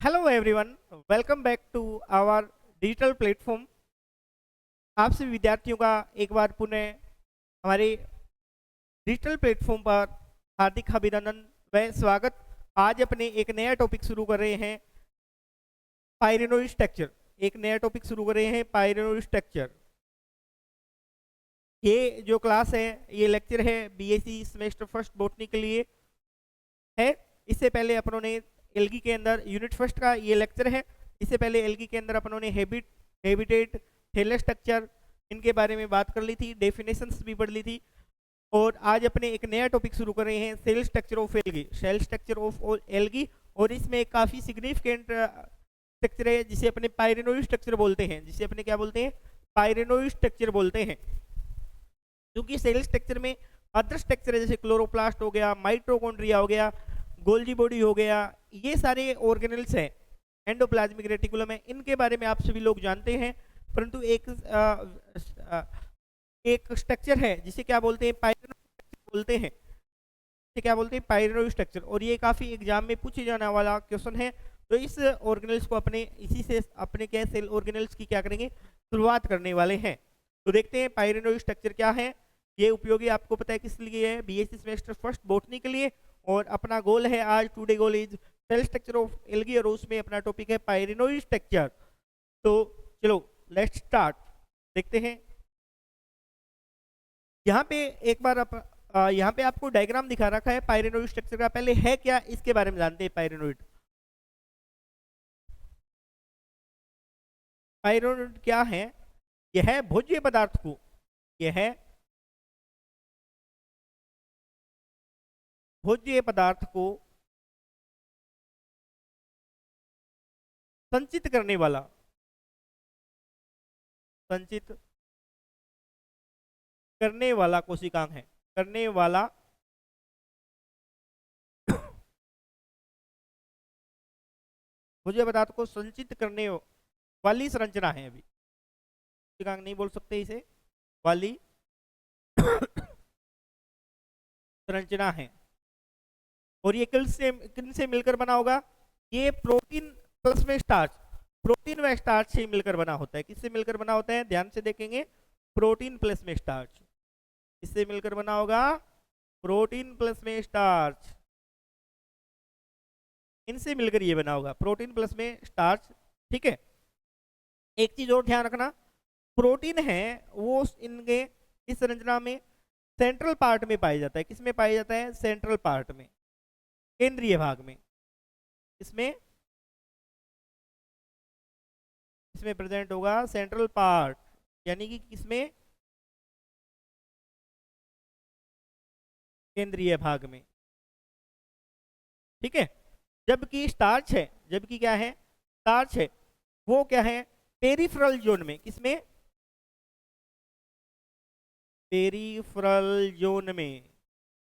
Hello everyone, welcome back to our digital platform. आप सभी विद्यार्थियों का एक बार पुनः हमारे डिजिटल प्लेटफॉर्म पर हार्दिक अभिनंदन व स्वागत। आज अपने एक नया टॉपिक शुरू कर रहे हैं, पाइरेनोइड स्ट्रक्चर। एक नया टॉपिक शुरू कर रहे हैं, पाइरेनोइड स्ट्रक्चर। ये जो क्लास है, ये लेक्चर है बीएससी सेमेस्टर फर्स्ट बॉटनी के लिए है। इससे पहले अपनों ने एल्गी के अंदर यूनिट फर्स्ट का ये लेक्चर है। इससे पहले एल्गी के अंदर अपनों ने हैबिटेट, थैलस स्ट्रक्चर, इनके बारे में बात कर ली थी, डेफिनेशंस भी पढ़ ली थी। और आज अपने एक नया टॉपिक शुरू कर रहे हैं, cell structure of algae, cell structure of algae. और इसमें एक काफ़ी सिग्निफिकेंट स्ट्रक्चर है जिसे अपने पाइरेनोइड स्ट्रक्चर बोलते हैं, जिसे अपने क्या बोलते हैं, पाइरेनोइड स्ट्रक्चर बोलते हैं। क्योंकि सेल स्ट्रक्चर में अदर स्ट्रक्चर है, जैसे क्लोरोप्लास्ट हो गया, माइटोकॉन्ड्रिया हो गया, गोल्जी बॉडी हो गया, ये सारे ऑर्गेनल्स हैं, एंडोप्लाज्मिक रेटिकुलम है, इनके बारे में आप सभी लोग जानते हैं। परंतु एक स्ट्रक्चर है जिसे क्या बोलते हैं, पाइरेनोइड बोलते हैं, जिसे क्या बोलते हैं, पाइरेनोइड स्ट्रक्चर। और ये काफ़ी एग्जाम में पूछे जाने वाला क्वेश्चन है। तो इस ऑर्गेनल्स को अपने इसी से अपने क्या सेल ऑर्गेनल्स की क्या करेंगे, शुरुआत करने वाले हैं। तो देखते हैं पाइरेनोइड स्ट्रक्चर क्या है। ये उपयोगी आपको पता है किस लिए है, बीएससी सेमेस्टर फर्स्ट बॉटनी के लिए। और अपना गोल है आज, today goal is cell structure of algae, और उसमें अपना टॉपिक है पाइरेनोइड स्ट्रक्चर। तो चलो लेट्स स्टार्ट, देखते हैं। यहाँ पे एक बार यहाँ पे आपको डायग्राम दिखा रखा है पाइरेनोइड स्ट्रक्चर का। पहले है क्या, इसके बारे में जानते हैं। पाइरेनोइड क्या है? यह है भोज्य पदार्थ को, यह है भोज्य पदार्थ को संचित करने वाला, संचित करने वाला कोशिकांग है, करने वाला भोज्य पदार्थ को संचित करने वाली संरचना है। अभी कोशिकांग नहीं बोल सकते इसे, वाली संरचना है। और ये किन से मिलकर बना होगा? ये प्रोटीन प्लस में स्टार्च, प्रोटीन व स्टार्च से मिलकर बना होता है। किससे मिलकर बना होता है, ध्यान से देखेंगे, प्रोटीन प्लस में स्टार्च। इससे मिलकर बना होगा प्रोटीन प्लस में स्टार्च, इनसे मिलकर ये बना होगा प्रोटीन प्लस में स्टार्च। ठीक है। एक चीज और ध्यान रखना, प्रोटीन है वो इनके इस संरचना में सेंट्रल पार्ट में पाया जाता है। किसमें पाया जाता है? सेंट्रल पार्ट में, केंद्रीय भाग में। इसमें इसमें प्रेजेंट होगा सेंट्रल पार्ट, यानी कि किसमें? केंद्रीय भाग में। ठीक है। जबकि स्टार्च है, जबकि क्या है, स्टार्च है वो क्या है, पेरिफेरल जोन में। किसमें? पेरिफेरल जोन में,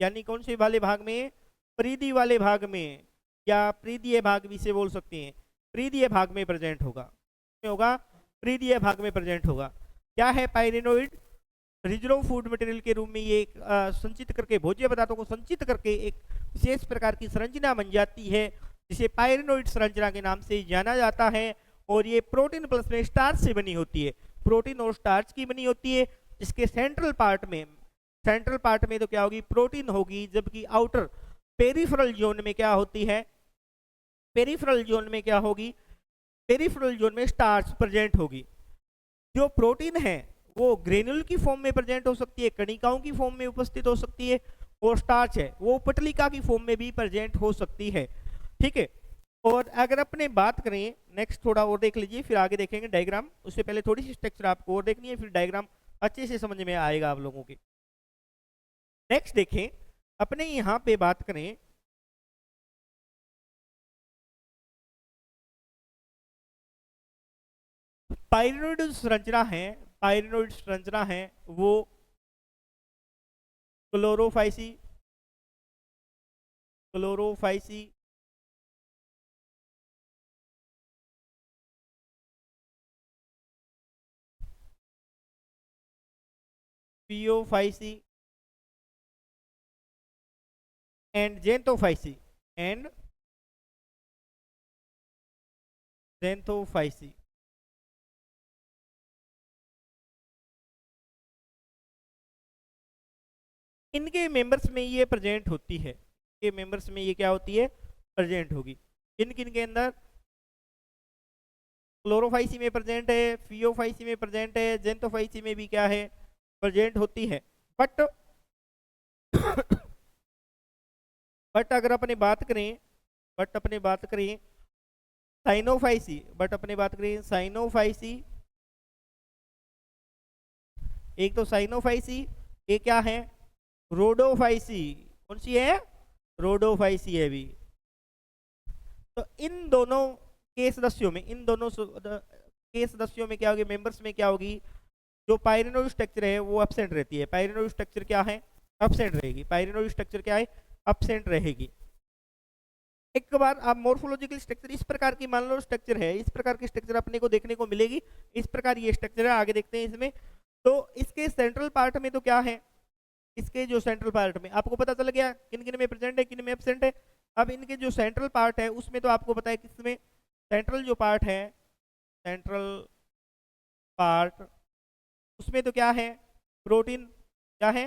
यानी कौन से वाले भाग में? परिधि वाले भाग में, या परिधीय भाग भी से बोल सकते हैं। परिधीय भाग में प्रेजेंट होगा, में होगा, परिधीय भाग में प्रेजेंट होगा। क्या है पाइरेनोइड? रिजर्व फूड मटेरियल के रूप में ये संचित करके, भोज्य पदार्थों को संचित करके एक विशेष प्रकार की संरचना बन जाती है, जिसे पाइरेनोइड संरचना के नाम से जाना जाता है। और ये प्रोटीन प्लस में स्टार्च से बनी होती है, प्रोटीन और स्टार्च की बनी होती है। जिसके सेंट्रल पार्ट में, सेंट्रल पार्ट में तो क्या होगी, प्रोटीन होगी। जबकि आउटर पेरिफेरल जोन में क्या होती है, पेरिफेरल जोन में क्या होगी, पेरिफेरल जोन में स्टार्च प्रेजेंट होगी। जो प्रोटीन है वो ग्रेन्यूल की फॉर्म में प्रेजेंट हो सकती है, कणिकाओं की फॉर्म में उपस्थित हो सकती है। और स्टार्च है वो पटलिका की फॉर्म में भी प्रेजेंट हो सकती है। ठीक है। और अगर अपने बात करें, नेक्स्ट थोड़ा और देख लीजिए, फिर आगे देखेंगे डायग्राम। उससे पहले थोड़ी सी स्ट्रक्चर आपको और देखनी है, फिर डायग्राम अच्छे से समझ में आएगा आप लोगों के। नेक्स्ट देखें, अपने यहाँ पे बात करें, पाइरेनोइड संरचना है, पाइरेनोइड संरचना है वो क्लोरोफाइसी, क्लोरोफाइसी, पियोफाइसी एंड जेंटोफाइसी, एंड ज़ैंथोफाइसी। इनके मेंबर्स में ये प्रेजेंट होती है, इनके मेंबर्स में ये क्या होती है, प्रेजेंट होगी। किन किन के अंदर, क्लोरोफाइसी में प्रेजेंट है, फियोफाइसी में प्रेजेंट है, ज़ैंथोफाइसी में भी क्या है, प्रेजेंट होती है। बट बट अगर अपने बात करें, साइनोफाइसी, साइनोफाइसी, एक तो साइनोफाइसी, ये क्या है, रोडोफाइसी। कौन सी है, रोडोफाइसी है भी। तो इन दोनों के सदस्यों में, के सदस्यों में क्या होगी, मेंबर्स में क्या होगी, जो पायरिनोइड स्ट्रक्चर है वो एब्सेंट रहती है। पायरिनोइड स्ट्रक्चर क्या है, एब्सेंट रहेगी। पायरिनोइड स्ट्रक्चर क्या है, एब्सेंट रहेगी। एक बार आप मॉर्फोलॉजिकल स्ट्रक्चर इस प्रकार की मान लो स्ट्रक्चर है, इस प्रकार की स्ट्रक्चर अपने को देखने को मिलेगी। इस प्रकार ये स्ट्रक्चर है, आगे देखते हैं इसमें। तो इसके सेंट्रल पार्ट में तो क्या है, इसके जो सेंट्रल पार्ट में आपको पता चल गया किन किन में प्रेजेंट है, किन में एब्सेंट है। अब इनके जो सेंट्रल पार्ट है उसमें तो आपको पता है किसमें, सेंट्रल जो पार्ट है, सेंट्रल पार्ट, उसमें तो क्या है, प्रोटीन, क्या है,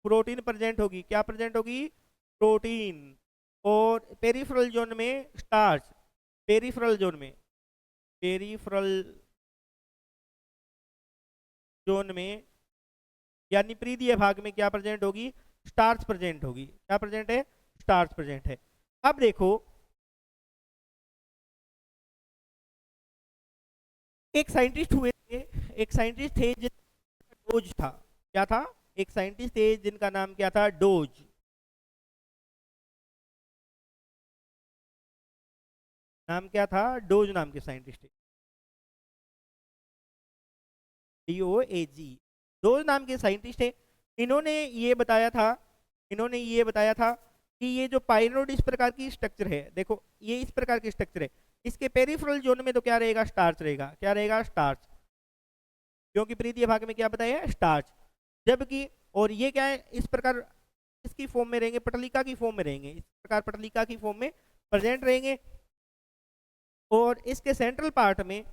प्रोटीन प्रेजेंट होगी। क्या प्रेजेंट होगी, प्रोटीन। और पेरिफेरल जोन में स्टार्च, पेरिफेरल जोन में, पेरिफेरल जोन में यानी परिधीय भाग में क्या प्रेजेंट होगी, स्टार्च प्रेजेंट होगी। क्या प्रेजेंट है, स्टार्च प्रेजेंट है। अब देखो, एक साइंटिस्ट हुए थे, एक साइंटिस्ट थे जिनका डोज था। क्या था, एक साइंटिस्ट थे जिनका नाम क्या था, डोज। नाम क्या था, डोज नाम के साइंटिस्ट थे, DOAG, डोज नाम के साइंटिस्ट थे। इन्होंने ये बताया था, कि ये जो पायरिनोइड इस प्रकार की स्ट्रक्चर है, देखो ये इस प्रकार की स्ट्रक्चर है, इसके पेरिफेरल जोन में तो क्या रहेगा, स्टार्च रहेगा। क्या रहेगा, स्टार्च, क्योंकि परिधीय भाग में क्या बताया, स्टार्च। जबकि और ये क्या है, इस प्रकार इसकी फॉर्म में रहेंगे, पटलिका की फॉर्म में रहेंगे, इस प्रकार पटलिका की फॉर्म में प्रेजेंट रहेंगे। और इसके सेंट्रल पार्ट में,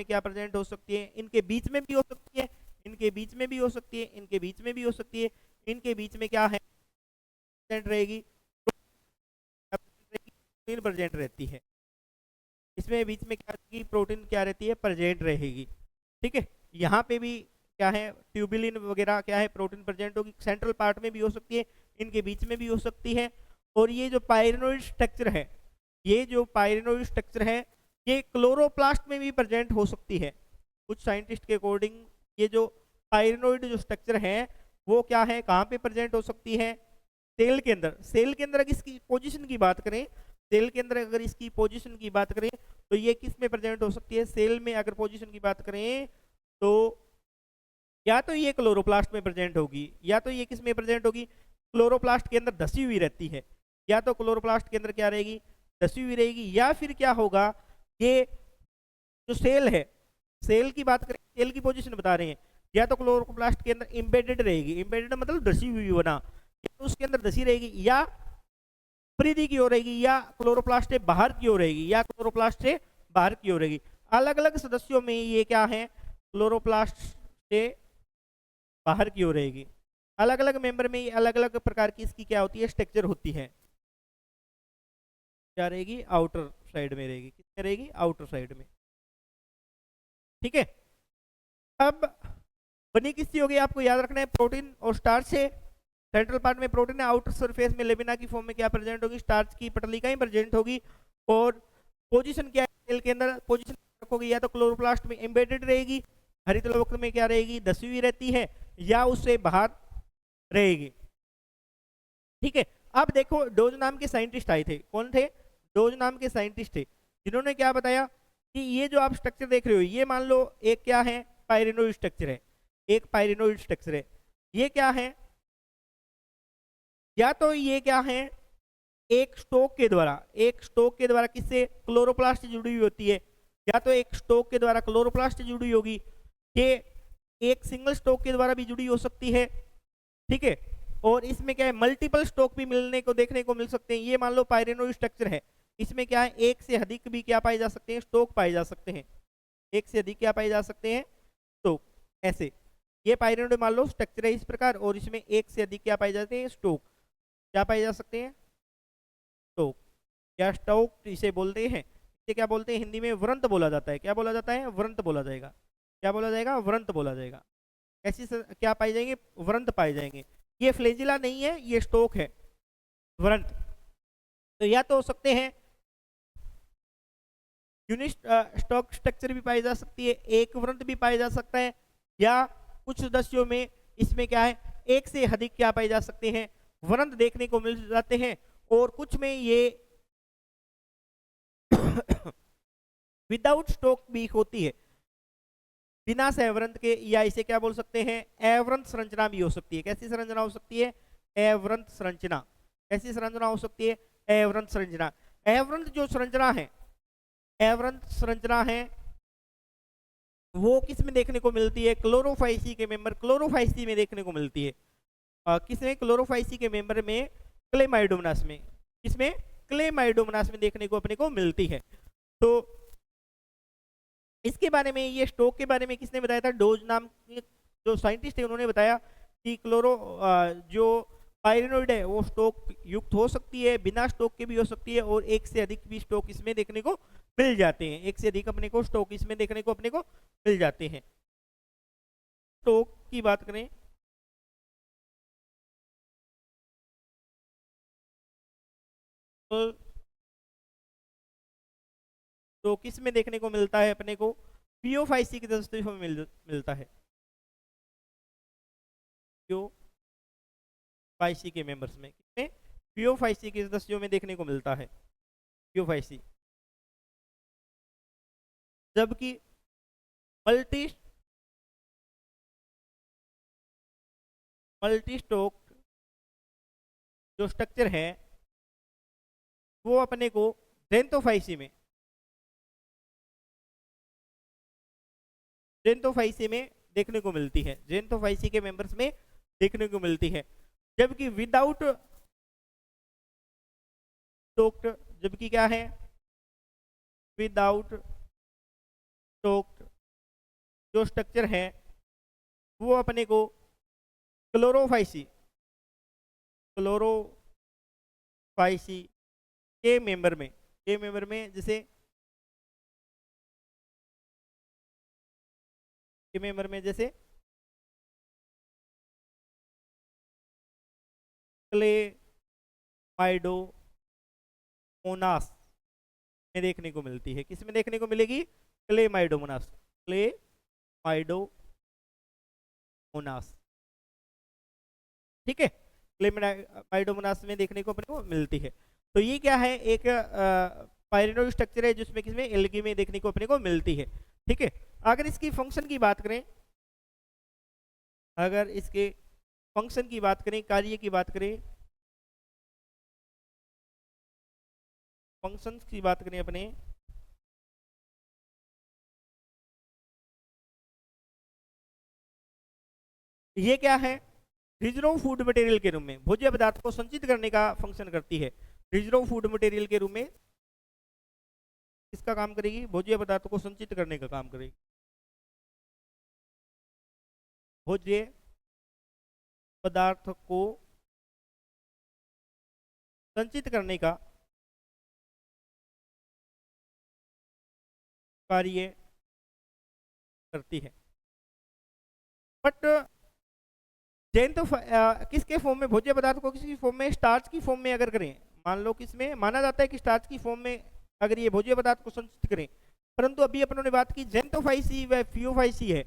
क्या प्रेजेंट हो सकती है, इनके बीच में भी हो सकती है, इनके बीच में भी हो सकती है, इनके बीच में भी हो सकती है। इनके बीच में क्या है, प्रेजेंट रहेगी, प्रोटीन प्रेजेंट रहती है। इसमें बीच में क्या रहेगी, प्रोटीन क्या रहती है, प्रेजेंट रहेगी। ठीक है, यहाँ पे भी क्या है, ट्यूबुलिन वगैरह क्या है, प्रोटीन प्रेजेंट होगी। सेंट्रल पार्ट में भी हो सकती है, इनके बीच में भी हो सकती है। और ये जो पायरिनोइड स्ट्रक्चर है, ये क्लोरोप्लास्ट में भी प्रेजेंट हो सकती है। कुछ साइंटिस्ट के अकॉर्डिंग ये जो पायरिनोइड जो स्ट्रक्चर है वो क्या है, कहाँ पे प्रेजेंट हो सकती है, सेल के अंदर। सेल के अंदर अगर इसकी पोजीशन की बात करें, सेल के अंदर अगर इसकी पोजीशन की बात करें तो ये किस में प्रेजेंट हो सकती है, सेल में अगर पोजीशन की बात करें तो या तो ये क्लोरोप्लास्ट में प्रेजेंट होगी, या तो ये किस में प्रेजेंट होगी, क्लोरोप्लास्ट के अंदर धसी हुई रहती है। या तो क्लोरोप्लास्ट के अंदर क्या रहेगी, धसी हुई रहेगी, या फिर क्या होगा, ये जो सेल है, सेल की बात करें, सेल की पोजीशन बता रहे हैं, या तो क्लोरोप्लास्ट के अंदर एम्बेडेड रहेगी, एम्बेडेड मतलब धसी हुई होना, या उसके अंदर धसी रहेगी, या परिधि की ओर रहेगी, या क्लोरोप्लास्ट से बाहर की ओर रहेगी, या क्लोरोप्लास्ट से बाहर की ओर रहेगी। अलग अलग सदस्यों में ये क्या है, क्लोरोप्लास्ट से बाहर की ओर रहेगी। अलग अलग मेंबर में अलग अलग प्रकार की इसकी क्या होती है, स्ट्रक्चर होती है। क्या रहेगी, आउटर साइड में रहेगी। किसमें रहेगी, आउटर साइड में। ठीक है, अब बनी किससे होगी, आपको याद रखना है, प्रोटीन और स्टार्च से। सेंट्रल पार्ट में प्रोटीन है, आउटर सरफेस में लेमिना की फॉर्म में क्या प्रेजेंट होगी, स्टार्च की पटलिका ही प्रेजेंट होगी। और पोजीशन क्या है, सेल के अंदर पोजीशन रखोगे, या तो क्लोरोप्लास्ट में एम्बेडेड रहेगी, हरित लवक में क्या रहेगी, धसी हुई रहती है, या उससे बाहर रहेगी। ठीक है, अब देखो डोज नाम के साइंटिस्ट आए थे। कौन थे, डोज नाम के साइंटिस्ट थे, जिन्होंने क्या बताया कि ये जो आप स्ट्रक्चर देख रहे हो, ये मान लो एक क्या है, पायरिनोइड स्ट्रक्चर है, एक पायरिनोइड स्ट्रक्चर है। ये क्या है, या तो ये क्या है, एक स्टोक के द्वारा किससे, क्लोरोप्लास्ट से जुड़ी हुई होती है, या तो एक स्टोक के द्वारा क्लोरोप्लास्ट से जुड़ी होगी, ये एक सिंगल स्टोक के द्वारा भी जुड़ी हो सकती है। ठीक है, और इसमें क्या है, मल्टीपल स्टोक भी मिलने को देखने को मिल सकते हैं। ये मान लो पायरिनोइड स्ट्रक्चर है, इसमें क्या है, एक से अधिक भी क्या पाए जा सकते हैं, स्टॉक पाए जा सकते हैं। एक से अधिक क्या पाए जा सकते हैं, स्टॉक। ऐसे ये पाइरिनोड मान लो स्ट्रक्चर है इस प्रकार, और इसमें एक से अधिक क्या पाए जाते हैं, स्टॉक। क्या पाए जा सकते हैं, स्टॉक या स्टॉक इसे बोलते हैं। इसे क्या बोलते हैं हिंदी में, व्रंत बोला जाता है। क्या बोला जाता है, व्रंत बोला जाएगा। क्या बोला जाएगा, व्रंत बोला जाएगा। क्या पाए जाएंगे, व्रंत पाए जाएंगे। ये फ्लेजिला नहीं है, ये स्टॉक है, व्रंत। तो या तो हो सकते हैं यूनिट स्टॉक स्ट्रक्चर भी पाई जा सकती है, एक व्रंत भी पाया जा सकता है, या कुछ सदस्यों में इसमें क्या है, एक से अधिक क्या पाए जा सकते हैं, व्रंत देखने को मिल जाते हैं। और कुछ में ये विदाउट स्टॉक भी होती है, बिना सहव्रंत के, या इसे क्या बोल सकते हैं, अव्रंत संरचना भी हो सकती है। कैसी संरचना हो सकती है, अव्रंत संरचना। कैसी संरचना हो सकती है, अव्रंत संरचना। अव्रंत जो संरचना है, अव्रंत संरचना है, वो किस में देखने को मिलती है, क्लोरोफाइसी के मेंबर, क्लोरोफाइसी में देखने को मिलती है। किसमें, क्लोरोफाइसी के मेंबर में, क्लेमाइडोमोनास में। किसमें, क्लेमाइडोमोनास में देखने को अपने को मिलती है। तो इसके बारे में, ये स्टॉक के बारे में किसने बताया था, डोज नाम के जो साइंटिस्ट है उन्होंने बताया कि जो पाइरिनोइड है वो स्टॉक युक्त हो सकती है, बिना स्टॉक के भी हो सकती है, और एक से अधिक भी स्टॉक इसमें देखने को मिल जाते हैं। एक से अधिक अपने को स्टॉक इसमें देखने को अपने को मिल जाते हैं। स्टॉक की बात करें तो किस में देखने को मिलता है अपने को, पियोफाइसी के दस्तों में मिलता है। पियोफाइसी के मेंबर्स में, किसमें, पियोफाइसी के सदस्यों में देखने को मिलता है, पियोफाइसी। जबकि मल्टी स्टॉक जो स्ट्रक्चर है वो अपने को जेंथोफाइसी में, जेंथोफाइसी में देखने को मिलती है, जेंथोफाइसी के मेंबर्स में देखने को मिलती है। जबकि विदाउट स्टॉक्ड, जबकि क्या है, विदाउट स्टॉक्ड जो स्ट्रक्चर है वो अपने को क्लोरोफाइसी, क्लोरोफाइसी के मेंबर में, जैसे के मेंबर में जैसे क्लेमाइडोमोनास में देखने को मिलती है। किस में देखने को मिलेगी, क्लेमाइडोमोनास, क्लेमाइडोमोनास। ठीक है, क्लेमाइडोमोनास में देखने को अपने को मिलती है। तो ये क्या है, एक पाइरिनोइड स्ट्रक्चर है जिसमें किसमें, एल्गी में देखने को अपने को मिलती है। ठीक है, अगर इसकी फंक्शन की बात करें, अगर इसके फंक्शन की बात करें, कार्य की बात करें, फंक्शंस की बात करें अपने, ये क्या है, रिजर्व फूड मटेरियल के रूप में भोज्य पदार्थ को संचित करने का फंक्शन करती है। रिजर्व फूड मटेरियल के रूप में किसका काम करेगी, भोज्य पदार्थ को संचित करने का काम करेगी। भोज्य पदार्थ को संचित करने का कार्य करती है। बट जैन तो किसके फॉर्म में, भोज्य पदार्थ को किसी फॉर्म में, स्टार्च की फॉर्म में अगर करें, मान लो किसमें माना जाता है कि स्टार्च की फॉर्म में अगर ये भोज्य पदार्थ को संचित करें, परंतु अभी अपनों ने बात की जेंथोफाइसी व फियोफाइसी है,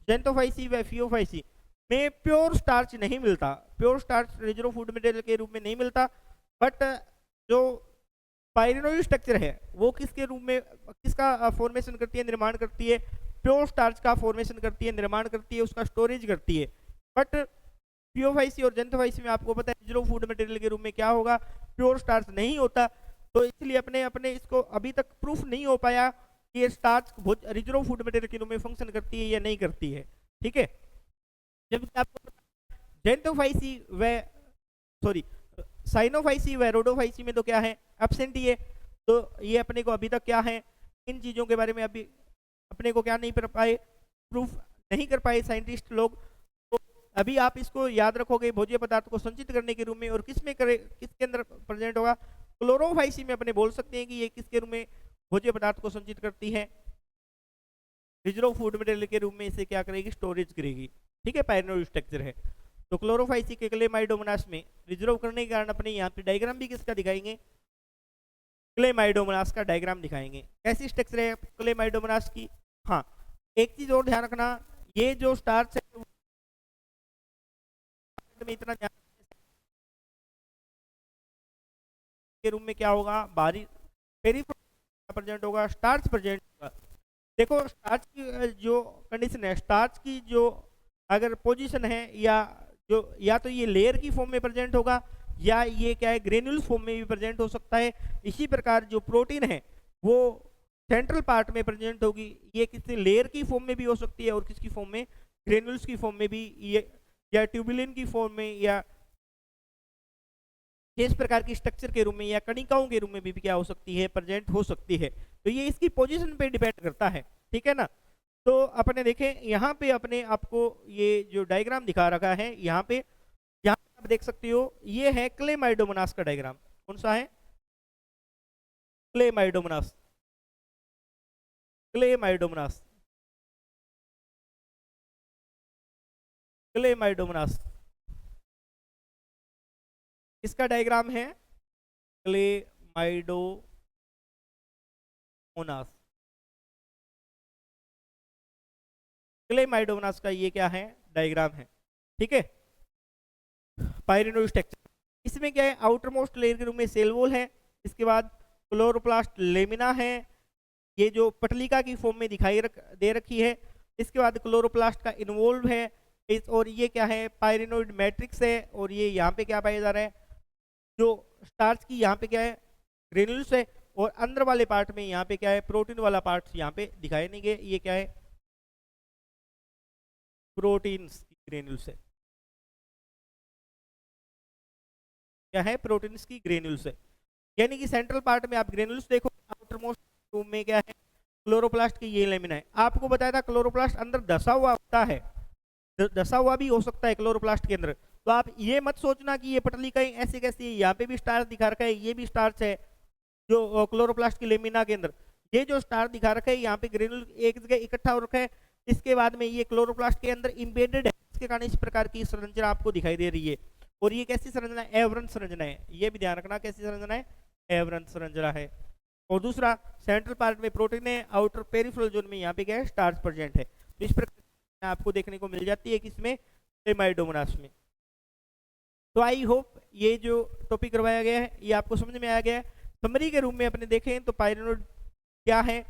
जेंथोफाइसी व फियोफाइसी में प्योर स्टार्च नहीं मिलता, pure starch reserve food material के रूप में नहीं मिलता। बट जो पाइरिनोइड स्ट्रक्चर है वो किसके रूप में, किसका फॉर्मेशन करती है, निर्माण करती है, प्योर स्टार्च का फॉर्मेशन करती है, निर्माण करती है, उसका स्टोरेज करती है। बट पियोफाइसी और जेंथोफाइसी में आपको पता है रिजर्व फूड मटेरियल के रूप में क्या होगा, प्योर स्टार्च नहीं होता। तो इसलिए अपने अपने इसको अभी तक प्रूफ नहीं हो पाया कि ये स्टार्च रिजर्व फूड मटेरियल के रूप में फंक्शन करती है या नहीं करती है। ठीक है, जब आपको जेंथोफाइसी व सॉरी साइनोफाइसी व रोडोफाइसी में तो क्या है, एब्सेंट ही है। तो ये अपने को अभी तक क्या है, इन चीज़ों के बारे में अभी अपने को क्या नहीं कर पाए, प्रूफ नहीं कर पाए साइंटिस्ट लोग। तो अभी आप इसको याद रखोगे, भोज्य पदार्थ को संचित करने के रूप में, और किस में करे, किसके अंदर प्रेजेंट होगा, क्लोरोफाइसी में अपने बोल सकते हैं कि ये किसके रूप में भोज्य पदार्थ को संचित करती है, रिजर्व फूड मटेरियल के रूप में इसे क्या करेगी, स्टोरेज करेगी। ठीक है, पायरिनोइड स्ट्रक्चर है। तो क्लोरोफाइसी के क्लेमाइडोमोनास में रिजर्व करने के कारण अपने यहाँ पे डायग्राम भी किसका दिखाएंगे, क्लेमाइडोमोनास का डायग्राम दिखाएंगे। कैसी स्ट्रक्चर है क्लेमाइडोमोनास की। हाँ, एक चीज और ध्यान रखना, ये जो स्टार्च है में इतना ध्यान के रूप में क्या होगा, बाहरी पेरिफेरल प्रेजेंट होगा, स्टार्च प्रेजेंट होगा। देखो स्टार्च की जो कंडीशन है, स्टार्च की जो अगर पोजीशन है, या तो ये लेयर की फॉर्म में प्रेजेंट होगा, या ये क्या है, ग्रेन्यूल फॉर्म में भी प्रेजेंट हो सकता है। इसी प्रकार जो प्रोटीन है वो सेंट्रल पार्ट में प्रेजेंट होगी, ये किसी लेयर की फॉर्म में भी हो सकती है, और किसकी फॉर्म में, ग्रेन्यूल्स की फॉर्म में भी, ये या ट्यूबुलिन की फॉर्म में, या इस प्रकार की स्ट्रक्चर के रूप में, या कणिकाओं के रूप में भी क्या हो सकती है, प्रेजेंट हो सकती है। तो ये इसकी पोजीशन पे डिपेंड करता है। ठीक है ना। तो अपने देखें यहाँ पे अपने आपको ये जो डायग्राम दिखा रखा है, यहाँ पे आप देख सकते हो, ये है क्लेमाइडोमोनास का डायग्राम। कौन सा है, क्लेमाइडोमोनास, क्लेमाइडोमोनास, क्लेमाइडोमोनास इसका डायग्राम है, क्लेमाइडोमोनास। क्लेमाइडोमोनास का ये क्या है, डायग्राम है। ठीक है, पायरिनोइड स्ट्रक्चर, इसमें क्या है, आउटर मोस्ट लेयर के रूप में सेल वॉल है, इसके बाद क्लोरोप्लास्ट लेमिना है, ये जो पटलिका की फॉर्म में दिखाई दे रखी है। इसके बाद क्लोरोप्लास्ट का इन्वॉल्व है, और ये क्या है, पायरिनोइड मैट्रिक्स है, और ये यहाँ पे क्या पाया जा रहा है, जो स्टार्च की यहाँ पे क्या है, ग्रेन्यूल्स है, और अंदर वाले पार्ट में यहाँ पे क्या है, प्रोटीन वाला पार्ट यहाँ पे दिखाई नहीं गए, ये क्या है, प्रोटीन्स की ग्रेन्यूल्स है, क्या है, प्रोटीन्स की ग्रेन्यूल्स है। यानी कि सेंट्रल पार्ट में आप ग्रेन्यूल्स देखो, आउटर मोस्ट रूम में क्या है, क्लोरोप्लास्ट की ये लेमिना है। आपको बताया था क्लोरोप्लास्ट अंदर धसा हुआ होता है, धसा हुआ भी हो सकता है क्लोरोप्लास्ट के अंदर। तो आप ये मत सोचना कि ये पटली कहीं ऐसी कैसी है, यहाँ पे भी स्टार्च दिखा रखा है, ये भी स्टार्च है जो क्लोरोप्लास्ट की लेमिना के अंदर, ये जो स्टार दिखा रखा है, यहाँ पे ग्रेनुल एक जगह इकट्ठा हो रखा है, इसके बाद में ये क्लोरोप्लास्ट के अंदर इम्बेडेड है, इसके कारण इस प्रकार की संरचना आपको दिखाई दे रही है। और ये कैसी संरचना है, एवरन संरचना है, ये भी ध्यान रखना कैसी संरचना है, एवरन संरचना है। और दूसरा, सेंट्रल पार्ट में प्रोटीन है, आउटर पेरिफेरल जोन में यहाँ पे क्या है, स्टार्च प्रेजेंट है। तो इस प्रकार आपको देखने को मिल जाती है किसमें, क्लेमाइडोमोनास में। तो आई होप ये जो टॉपिक करवाया गया है ये आपको समझ में आ गया है। समरी के रूप में अपने देखें तो पायरिनोइड क्या है,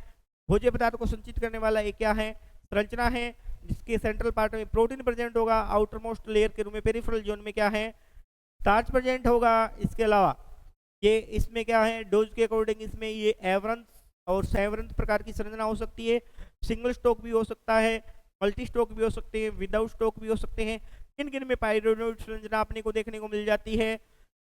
भोज्य पदार्थ को संचित करने वाला एक क्या है, संरचना है, जिसके सेंट्रल पार्ट में प्रोटीन प्रेजेंट होगा, आउटर मोस्ट लेयर के रूप में पेरिफेरल जोन में क्या है, स्टार्च प्रेजेंट होगा। इसके अलावा ये इसमें क्या है, डोज के अकॉर्डिंग इसमें ये एवरंथ और सेवरंथ प्रकार की संरचना हो सकती है, सिंगल स्टॉक भी हो सकता है, मल्टी स्टॉक भी हो सकते हैं, विदाउट स्टॉक भी हो सकते हैं। किन किन में पायरिनोइड संरचना अपने को देखने को मिल जाती है,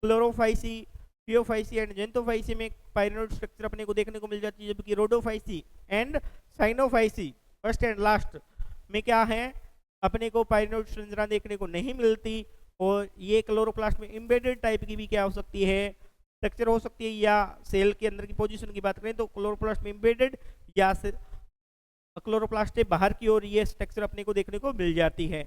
क्लोरोफाइसी, पियोफाइसी एंड जेंथोफाइसी में पायरिनोइड स्ट्रक्चर अपने को देखने को मिल जाती है, जबकि Rhodophyceae and Cyanophyceae first and last में क्या है, अपने को पायरिनोइड संरचना देखने को नहीं मिलती। और ये क्लोरोप्लास्ट में इम्बेडेड टाइप की भी क्या हो सकती है, स्ट्रक्चर हो सकती है, या सेल के अंदर की पोजीशन की बात करें तो क्लोरोप्लास्ट में इम्बेडेड या क्लोरोप्लास्ट से बाहर की ओर ये स्ट्रक्चर अपने को देखने को मिल जाती है।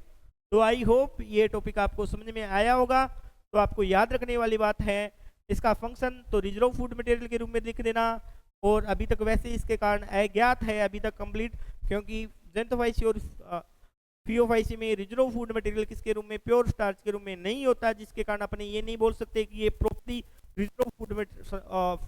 तो आई होप ये टॉपिक आपको समझ में आया होगा। तो आपको याद रखने वाली बात है, इसका फंक्शन तो रिजर्व फूड मटेरियल के रूप में लिख देना, और अभी तक वैसे इसके कारण अज्ञात है अभी तक कंप्लीट, क्योंकि जेंथोफाइसी और पियोफाइसी में रिजर्व फूड मटेरियल किसके रूप में, प्योर स्टार्च के रूप में नहीं होता, जिसके कारण अपने ये नहीं बोल सकते कि ये प्रॉपर्टी रिजर्व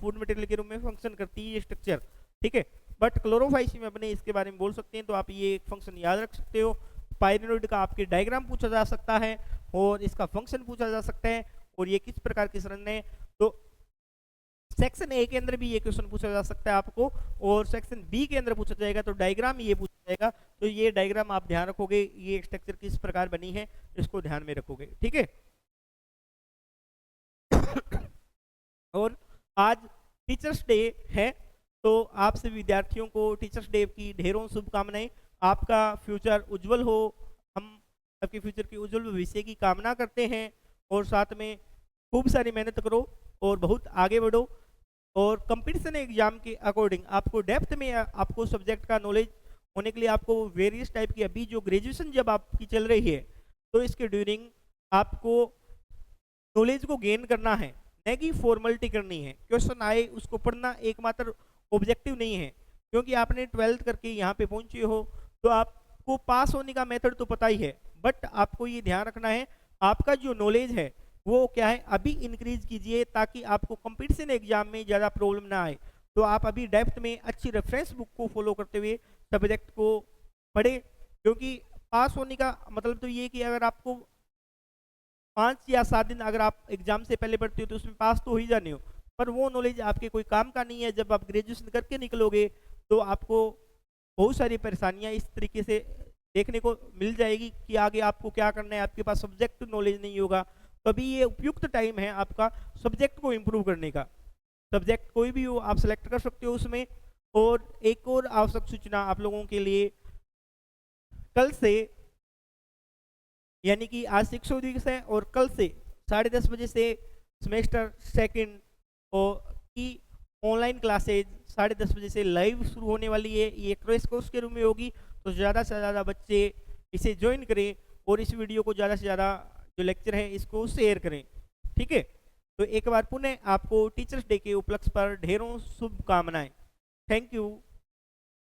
फूड मटेरियल के रूप में फंक्शन करती है ये स्ट्रक्चर। ठीक है, बट क्लोरोफाइसी में अपने इसके बारे में बोल सकते हैं। तो आप ये एक फंक्शन याद रख सकते हो, पायरिनोइड का आपके डायग्राम पूछा जा सकता है और इसका फंक्शन पूछा जा सकता है, और ये किस प्रकार की संरचना है। तो सेक्शन ए के अंदर भी ये क्वेश्चन पूछा जा सकता है आपको, और सेक्शन बी के अंदर पूछा जाएगा तो डायग्राम ये पूछा जाएगा। तो ये डायग्राम आप ध्यान रखोगे, ये स्ट्रक्चर किस प्रकार बनी है इसको ध्यान में रखोगे। ठीक है, और आज टीचर्स डे है, तो आप सभी विद्यार्थियों को टीचर्स डे की ढेरों शुभकामनाएं। आपका फ्यूचर उज्जवल हो, हम आपके फ्यूचर के उज्जवल भविष्य की कामना करते हैं। और साथ में खूब सारी मेहनत करो और बहुत आगे बढ़ो। और कंपटीशन एग्जाम के अकॉर्डिंग आपको डेप्थ में आपको सब्जेक्ट का नॉलेज होने के लिए आपको वेरियस टाइप की, अभी जो ग्रेजुएशन जब आपकी चल रही है तो इसके ड्यूरिंग आपको नॉलेज को गेन करना है, न कि फॉर्मेलिटी करनी है। क्वेश्चन आए उसको पढ़ना एकमात्र ऑब्जेक्टिव नहीं है, क्योंकि आपने 12th करके यहाँ पे पहुंचे हो तो आपको पास होने का मेथड तो पता ही है, बट आपको ये ध्यान रखना है आपका जो नॉलेज है वो क्या है अभी इंक्रीज कीजिए, ताकि आपको कंपटीशन एग्जाम में ज़्यादा प्रॉब्लम ना आए। तो आप अभी डेप्थ में अच्छी रेफरेंस बुक को फॉलो करते हुए सब्जेक्ट को पढ़े, क्योंकि पास होने का मतलब तो ये कि अगर आपको 5 या 7 दिन अगर आप एग्जाम से पहले पढ़ते हो तो उसमें पास तो हो ही जाने हो, पर वो नॉलेज आपके कोई काम का नहीं है। जब आप ग्रेजुएशन करके निकलोगे तो आपको बहुत सारी परेशानियां इस तरीके से देखने को मिल जाएगी कि आगे आपको क्या करना है, आपके पास सब्जेक्ट नॉलेज नहीं होगा। तो अभी ये उपयुक्त टाइम है आपका सब्जेक्ट को इम्प्रूव करने का। सब्जेक्ट कोई भी हो आप सेलेक्ट कर सकते हो उसमें। और एक और आवश्यक सूचना आप लोगों के लिए, कल से यानी कि आज शिक्षक दिवस है और कल से 10:30 बजे से सेमेस्टर सेकंड और की ऑनलाइन क्लासेज 10:30 बजे से लाइव शुरू होने वाली है। ये क्रैश कोर्स के रूप में होगी, तो ज़्यादा से ज़्यादा बच्चे इसे ज्वाइन करें और इस वीडियो को ज़्यादा से ज़्यादा जो लेक्चर है इसको शेयर करें, ठीक है। तो एक बार पुनः आपको टीचर्स डे के उपलक्ष्य पर ढेरों शुभकामनाएं। Thank you.